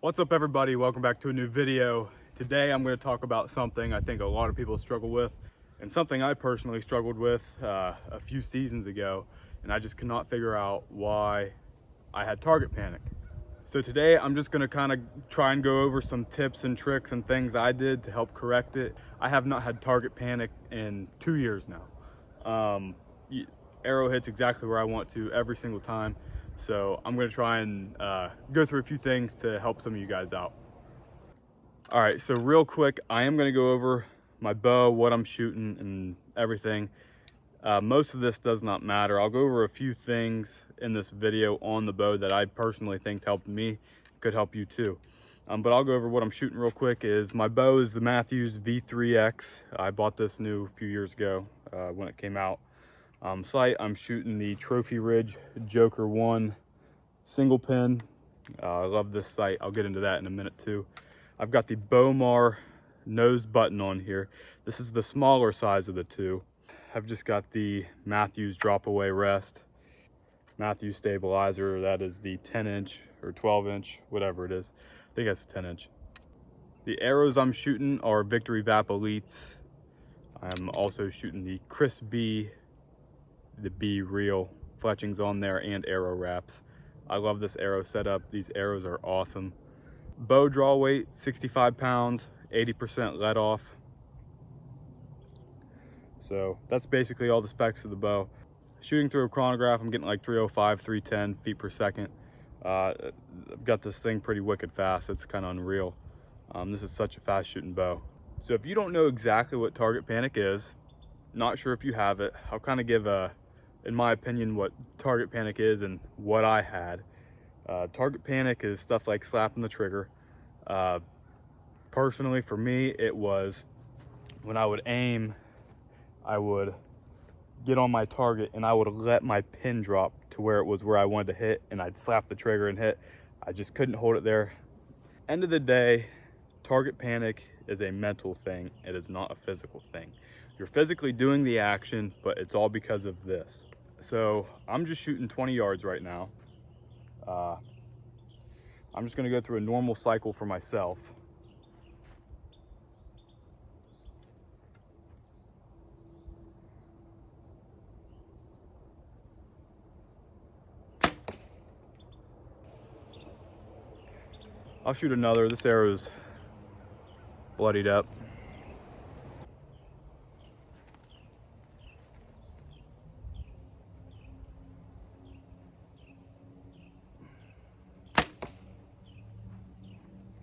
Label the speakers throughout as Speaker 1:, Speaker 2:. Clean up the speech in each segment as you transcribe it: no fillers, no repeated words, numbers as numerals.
Speaker 1: What's up, everybody? Welcome back to a new video. Today I'm going to talk about something I think a lot of people struggle with, and something I personally struggled with a few seasons ago, and I just could not figure out why I had target panic. So today I'm just going to kind of try and go over some tips and tricks and things I did to help correct it. I have not had target panic in 2 years now. Arrow hits exactly where I want to every single time. So I'm going to try and go through a few things to help some of you guys out. All right, so real quick, I am going to go over my bow, what I'm shooting, and everything. Most of this does not matter. I'll go over a few things in this video on the bow that I personally think helped me, could help you too. But I'll go over what I'm shooting real quick. My bow is the Matthews V3X. I bought this new a few years ago when it came out. Sight, I'm shooting the Trophy Ridge Joker 1 single pin. I love this sight. I'll get into that in a minute too. I've got the Bowmar nose button on here. This is the smaller size of the two. I've just got the Matthews drop away rest. Matthews stabilizer, that is the 10-inch or 12-inch, whatever it is. I think that's a 10-inch. The arrows I'm shooting are Victory Vap Elites. I'm also shooting the Chris B, the B reel fletchings on there, and arrow wraps. I love this arrow setup. These arrows are awesome. Bow draw weight 65 pounds, 80% let off. So that's basically all the specs of the bow. Shooting through a chronograph, I'm getting like 305, 310 feet per second. I've got this thing pretty wicked fast. It's kind of unreal. This is such a fast shooting bow. So if you don't know exactly what target panic is, not sure if you have it, I'll kind of give in my opinion, what target panic is and what I had. Target panic is stuff like slapping the trigger. Personally, for me, it was when I would aim, I would get on my target and I would let my pin drop to where it was where I wanted to hit, and I'd slap the trigger and hit. I just couldn't hold it there. End of the day, target panic is a mental thing. It is not a physical thing. You're physically doing the action, but it's all because of this. So I'm just shooting 20 yards right now. I'm just gonna go through a normal cycle for myself. I'll shoot another. This arrow's bloodied up.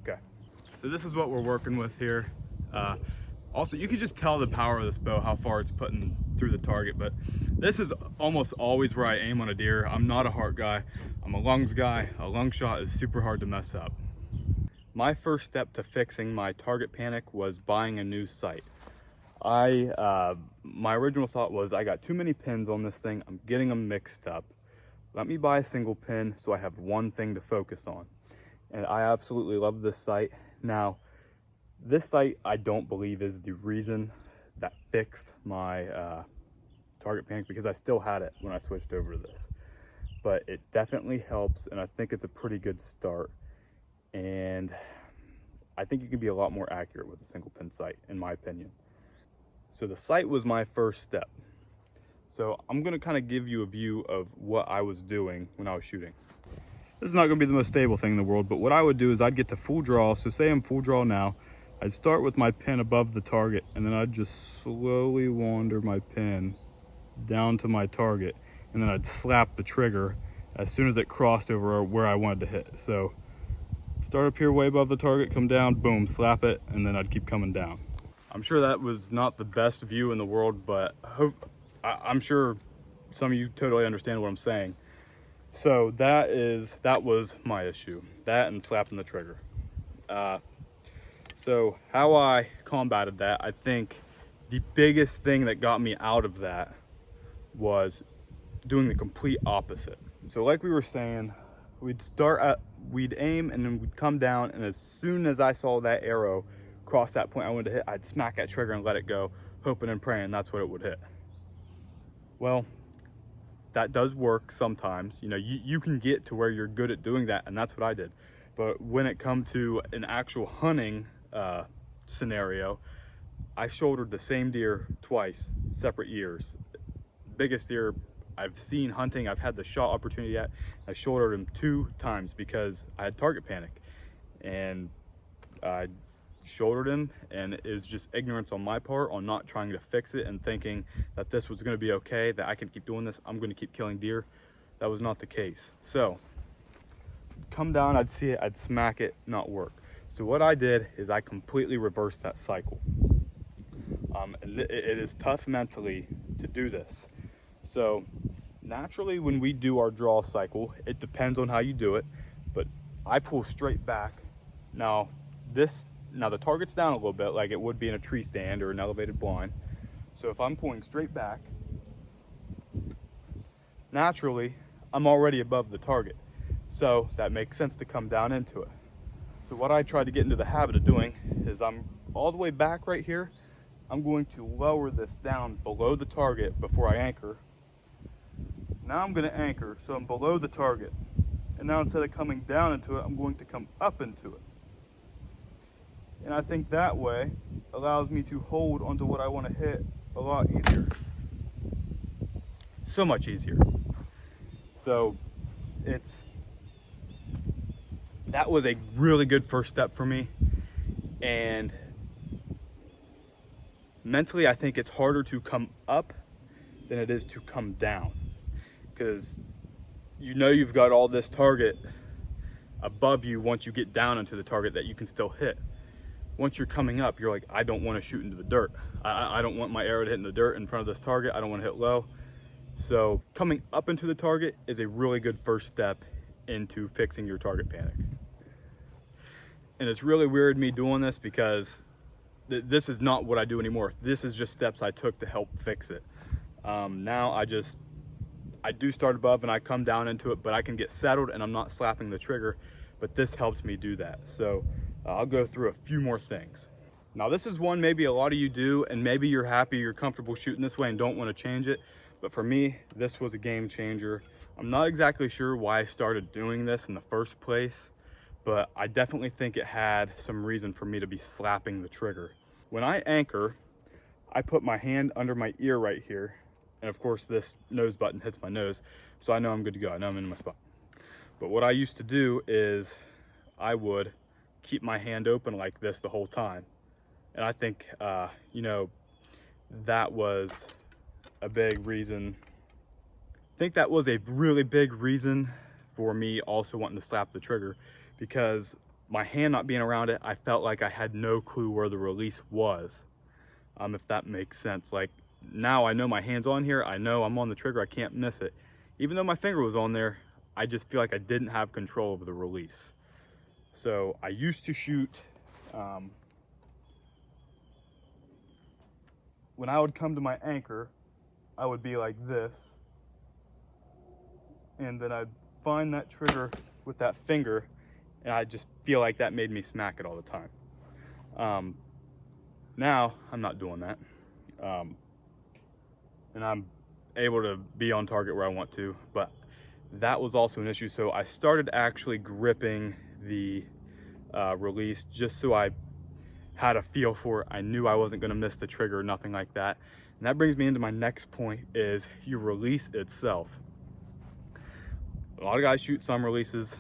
Speaker 1: Okay, so this is what we're working with here. Also, you can just tell the power of this bow, how far it's putting through the target, but this is almost always where I aim on a deer. I'm not a heart guy, I'm a lungs guy. A lung shot is super hard to mess up. My first step to fixing my target panic was buying a new sight. My original thought was, I got too many pins on this thing, I'm getting them mixed up. Let me buy a single pin so I have one thing to focus on. And I absolutely love this sight. Now, this sight I don't believe is the reason that fixed my target panic, because I still had it when I switched over to this. But it definitely helps, and I think it's a pretty good start. And I think you can be a lot more accurate with a single pin sight, in my opinion. So the sight was my first step. So I'm gonna kind of give you a view of what I was doing when I was shooting. This is not gonna be the most stable thing in the world, but what I would do is I'd get to full draw. So say I'm full draw now, I'd start with my pin above the target, and then I'd just slowly wander my pin down to my target, and then I'd slap the trigger as soon as it crossed over where I wanted to hit. So start up here way above the target, come down, boom, slap it, and then I'd keep coming down. I'm sure that was not the best view in the world, but I'm sure some of you totally understand what I'm saying. So that was my issue, that and slapping the trigger. So how I combated that, I think the biggest thing that got me out of that was doing the complete opposite. So like we were saying, we'd aim and then we'd come down, and as soon as I saw that arrow cross that point I wanted to hit, I'd smack that trigger and let it go, hoping and praying that's what it would hit. Well, that does work sometimes. You know, you can get to where you're good at doing that, and that's what I did. But when it comes to an actual hunting scenario, I shouldered the same deer twice, separate years. Biggest deer I've seen hunting, I've had the shot opportunity at, I shouldered him 2 times because I had target panic. And I shouldered him, and it was just ignorance on my part on not trying to fix it and thinking that this was going to be okay, that I can keep doing this, I'm going to keep killing deer. That was not the case. So come down, I'd see it, I'd smack it, not work. So what I did is I completely reversed that cycle. It is tough mentally to do this. So naturally when we do our draw cycle, it depends on how you do it, but I pull straight back. Now the target's down a little bit like it would be in a tree stand or an elevated blind. So if I'm pulling straight back, naturally I'm already above the target. So that makes sense to come down into it. So what I tried to get into the habit of doing is I'm all the way back right here. I'm going to lower this down below the target before I anchor. Now I'm going to anchor, so I'm below the target. And now instead of coming down into it, I'm going to come up into it. And I think that way allows me to hold onto what I want to hit a lot easier. So much easier. So that was a really good first step for me. And mentally, I think it's harder to come up than it is to come down, because you know you've got all this target above you once you get down into the target that you can still hit. Once you're coming up, you're like, I don't want to shoot into the dirt. I don't want my arrow to hit in the dirt in front of this target. I don't want to hit low. So coming up into the target is a really good first step into fixing your target panic. And it's really weird me doing this because this is not what I do anymore. This is just steps I took to help fix it. Now I do start above and I come down into it, but I can get settled and I'm not slapping the trigger, but this helps me do that. So I'll go through a few more things. Now this is one maybe a lot of you do, and maybe you're happy, you're comfortable shooting this way and don't want to change it. But for me, this was a game changer. I'm not exactly sure why I started doing this in the first place, but I definitely think it had some reason for me to be slapping the trigger. When I anchor, I put my hand under my ear right here, and of course this nose button hits my nose, so I know I'm good to go. I know I'm in my spot. But what I used to do is I would keep my hand open like this the whole time. And I think, you know, that was a big reason. I think that was a really big reason for me also wanting to slap the trigger, because my hand not being around it, I felt like I had no clue where the release was. If that makes sense. Like now I know my hand's on here, I know I'm on the trigger, I can't miss it. Even though my finger was on there, I just feel like I didn't have control of the release. So I used to shoot, when I would come to my anchor, I would be like this, and then I'd find that trigger with that finger, and I just feel like that made me smack it all the time. Now I'm not doing that, and I'm able to be on target where I want to, but that was also an issue. So I started actually gripping the release just so I had a feel for it. I knew I wasn't going to miss the trigger, nothing like that. And that brings me into my next point, is your release itself. A lot of guys shoot some releases.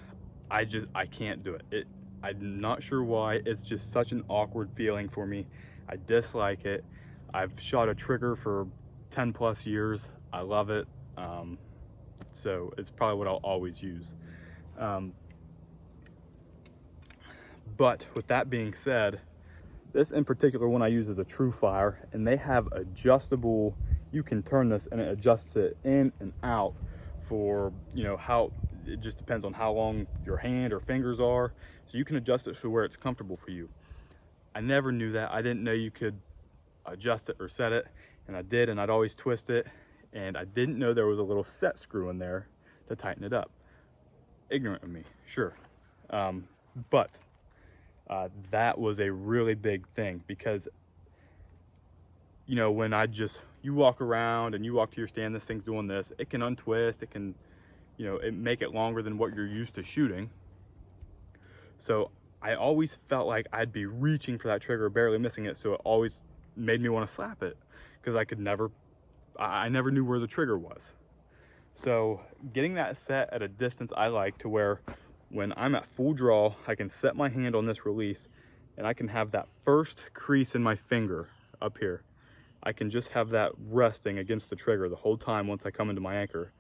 Speaker 1: I can't do it. I'm not sure why. It's just such an awkward feeling for me. I dislike it. I've shot a trigger for 10 plus years. I love it. So it's probably what I'll always use. But with that being said, this in particular one I use is a True Fire, and they have adjustable, you can turn this and it adjusts it in and out for, you know, how, it just depends on how long your hand or fingers are. So you can adjust it to where it's comfortable for you. I never knew that. I didn't know you could adjust it or set it, and I did, and I'd always twist it, and I didn't know there was a little set screw in there to tighten it up. Ignorant of me, sure. But that was a really big thing, because you know, when you walk around and you walk to your stand, this thing's doing this, it can untwist, it can, you know, it make it longer than what you're used to shooting. So I always felt like I'd be reaching for that trigger, barely missing it. So it always made me want to slap it because I never knew where the trigger was. So getting that set at a distance I like, to where when I'm at full draw, I can set my hand on this release and I can have that first crease in my finger up here. I can just have that resting against the trigger the whole time once I come into my anchor.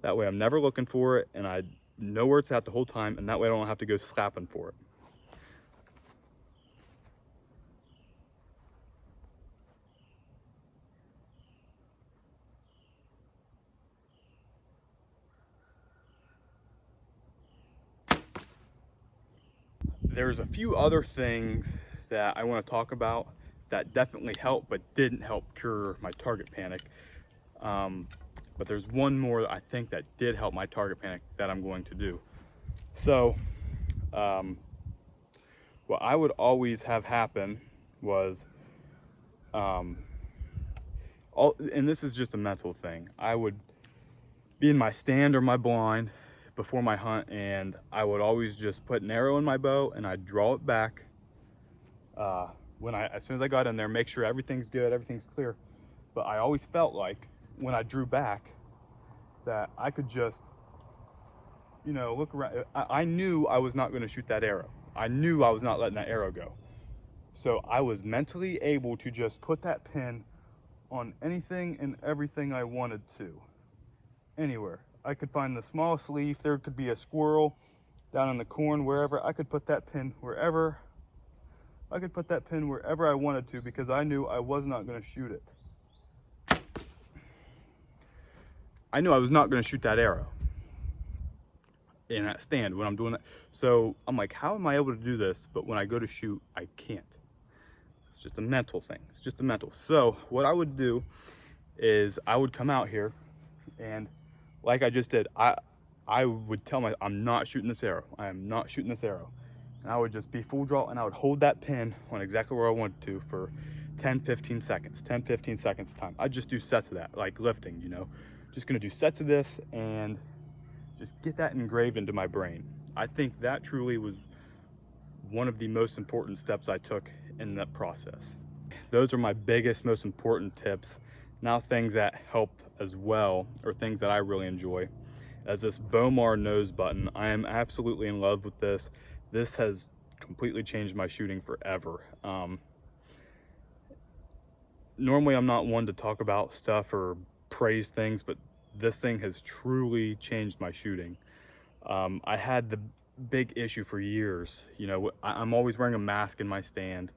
Speaker 1: That way I'm never looking for it and I know where it's at the whole time, and that way I don't have to go slapping for it. There's a few other things that I want to talk about that definitely helped but didn't help cure my target panic. But there's one more that I think that did help my target panic that I'm going to do. So what I would always have happen was, and this is just a mental thing, I would be in my stand or my blind before my hunt, and I would always just put an arrow in my bow and I'd draw it back as soon as I got in there, make sure everything's good, everything's clear. But I always felt like when I drew back that I could just, you know, look around. I knew I was not going to shoot that arrow. I knew I was not letting that arrow go. So I was mentally able to just put that pin on anything and everything I wanted to. Anywhere. I could find the smallest leaf, there could be a squirrel down in the corn, wherever. I could put that pin wherever. I could put that pin wherever I wanted to, because I knew I was not going to shoot it. I knew I was not going to shoot that arrow in that stand when I'm doing that. So I'm like, how am I able to do this? But when I go to shoot, I can't. It's just a mental thing. It's just a mental. So what I would do is I would come out here, and like I just did, I would tell myself, I'm not shooting this arrow. I am not shooting this arrow. And I would just be full draw, and I would hold that pin on exactly where I wanted to for 10, 15 seconds, 10, 15 seconds time. I'd just do sets of that, like lifting, you know. Just gonna do sets of this and just get that engraved into my brain. I think that truly was one of the most important steps I took in that process. Those are my biggest, most important tips. Now, things that helped as well, or things that I really enjoy, as this Bomar nose button. I am absolutely in love with this. This has completely changed my shooting forever. Normally I'm not one to talk about stuff or praise things, but this thing has truly changed my shooting. I had the big issue for years, you know, I'm always wearing a mask in my stand,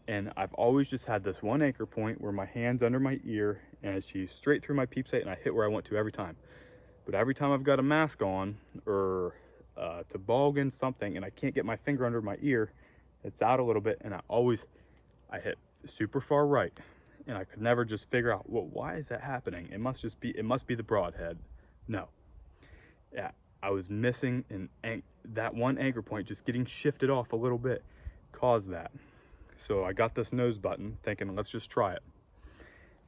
Speaker 1: and I've always just had this one anchor point where my hand's under my ear and she's straight through my peep sight, and I hit where I want to every time. But every time I've got a mask on or to bog in something and I can't get my finger under my ear, it's out a little bit, and I hit super far right, and I could never just figure out, well, why is that happening? It must be the broadhead. No. Yeah, I was missing that one anchor point, just getting shifted off a little bit caused that. So I got this nose button thinking, let's just try it.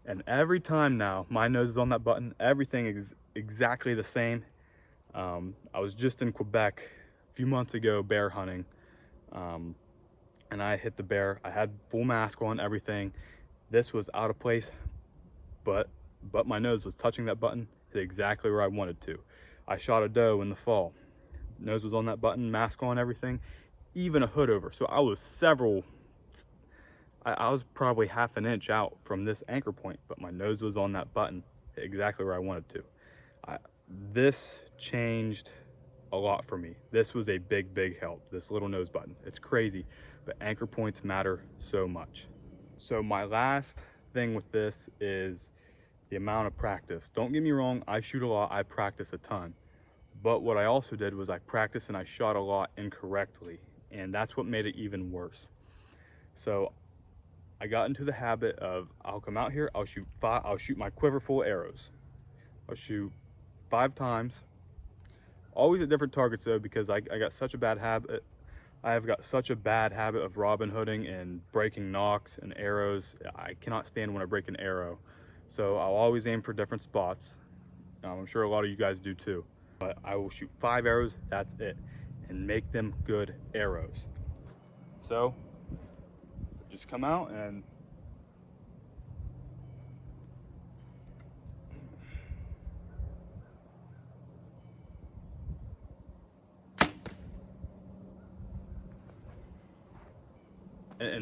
Speaker 1: And every time now, my nose is on that button, everything is exactly the same. I was just in Quebec a few months ago bear hunting, and I hit the bear. I had full mask on, everything. This was out of place, but my nose was touching that button, hit exactly where I wanted to. I shot a doe in the fall. Nose was on that button, mask on, everything, even a hood over. So I was I was probably half an inch out from this anchor point, but my nose was on that button, hit exactly where I wanted to. This changed a lot for me. This was a big help, this little nose button. It's crazy, but anchor points matter so much. So my last thing with this is the amount of practice. Don't get me wrong, I shoot a lot, I practice a ton. But what I also did was I practiced and I shot a lot incorrectly, and that's what made it even worse. So I got into the habit of, I'll come out here, I'll shoot my quiver full of arrows. I'll shoot 5 times, always at different targets though, because I got such a bad habit. I have got such a bad habit of Robin Hooding and breaking nocks and arrows. I cannot stand when I break an arrow. So I'll always aim for different spots. I'm sure a lot of you guys do too. But I will shoot 5 arrows, that's it. and make them good arrows. So just come out and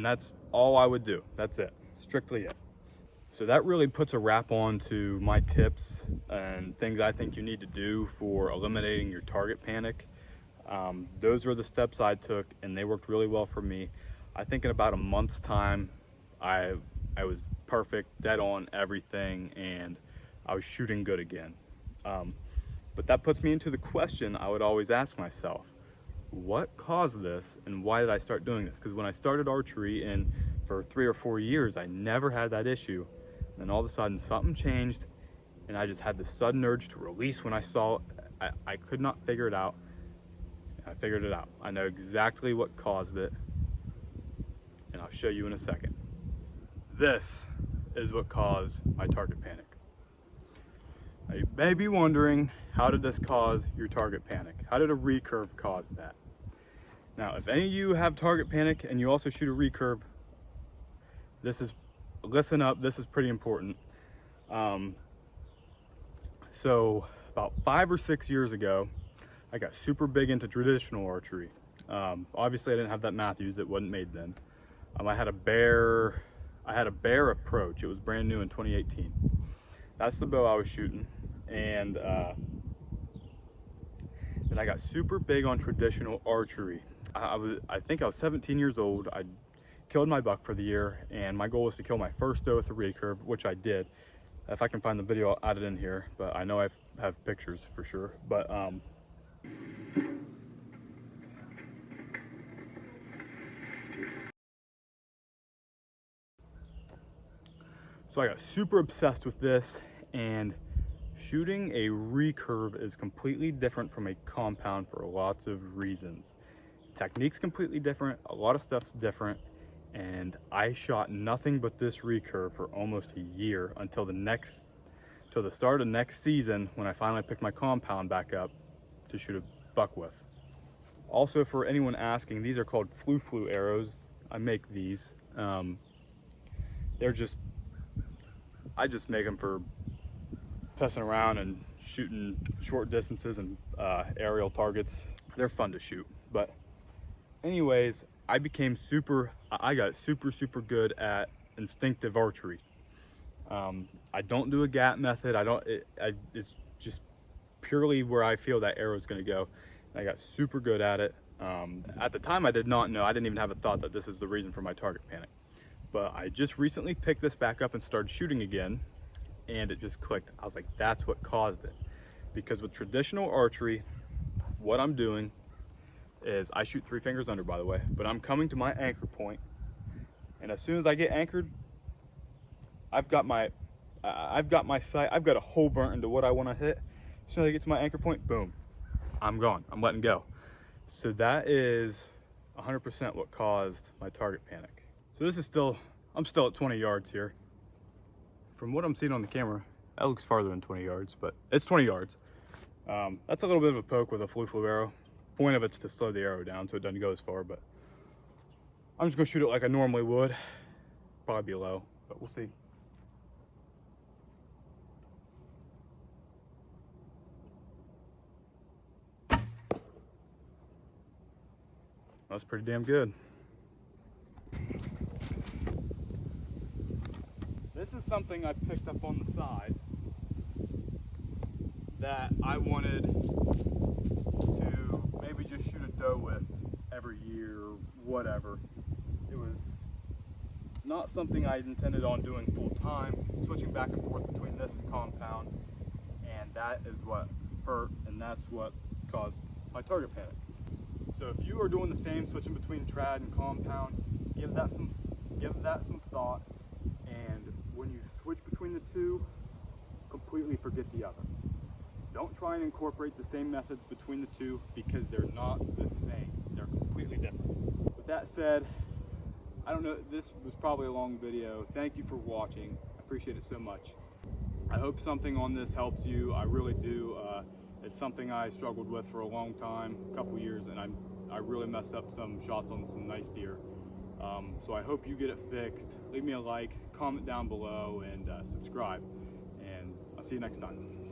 Speaker 1: that's all I would do. That's it, strictly it. So that really puts a wrap on to my tips and things I think you need to do for eliminating your target panic. Those were the steps I took, and they worked really well for me. I think in about a month's time, I was perfect, dead on everything, and I was shooting good again. But that puts me into the question I would always ask myself: what caused this, and why did I start doing this? Because when I started archery, and for 3 or 4 years, I never had that issue. And then all of a sudden, something changed, and I just had this sudden urge to release when I saw it. I could not figure it out. I figured it out. I know exactly what caused it, and I'll show you in a second. This is what caused my target panic. Now, you may be wondering, how did this cause your target panic? How did a recurve cause that? Now, if any of you have target panic and you also shoot a recurve, listen up, this is pretty important. So about 5 or 6 years ago, I got super big into traditional archery. Obviously I didn't have that Matthews, it wasn't made then. I had a Bear approach. It was brand new in 2018. That's the bow I was shooting. And then I got super big on traditional archery. I think I was 17 years old. I killed my buck for the year, and my goal was to kill my first doe with a recurve, which I did. If I can find the video, I'll add it in here, but I know I have pictures for sure. But so I got super obsessed with this, and shooting a recurve is completely different from a compound for lots of reasons. Technique's completely different, a lot of stuff's different, and I shot nothing but this recurve for almost a year until the start of next season, when I finally picked my compound back up to shoot a buck with. Also, for anyone asking, these are called flu arrows. I make these. I just make them for pessing around and shooting short distances and aerial targets. They're fun to shoot. But anyways, I got super good at instinctive archery. I don't do a gap method. It's just purely where I feel that arrow is going to go. And I got super good at it. At the time, I did not know. I didn't even have a thought that this is the reason for my target panic. But I just recently picked this back up and started shooting again, and it just clicked. I was like, that's what caused it. Because with traditional archery, what I'm doing is, I shoot 3 fingers under, by the way, but I'm coming to my anchor point, and as soon as I get anchored, I've got my sight. I've got a hole burnt into what I want to hit. As soon as I get to my anchor point, boom, I'm gone. I'm letting go. So that is 100% what caused my target panic. So this is I'm still at 20 yards here. From what I'm seeing on the camera, that looks farther than 20 yards, but it's 20 yards. That's a little bit of a poke with a flu arrow. Point of it's to slow the arrow down so it doesn't go as far, but I'm just gonna shoot it like I normally would. Probably be low, but we'll see. That's pretty damn good. This is something I picked up on the side that I wanted to maybe just shoot a doe with every year, whatever. It was not something I intended on doing full time, switching back and forth between this and compound, and that is what hurt, and that's what caused my target panic. So if you are doing the same, switching between trad and compound, give that some thought, and when you switch between the two, completely forget the other. Don't try and incorporate the same methods between the two, because they're not the same. They're completely different. With that said, I don't know, this was probably a long video. Thank you for watching. I appreciate it so much. I hope something on this helps you. I really do. It's something I struggled with for a long time, a couple years, and I really messed up some shots on some nice deer. So I hope you get it fixed. Leave me a like, comment down below, and subscribe. And I'll see you next time.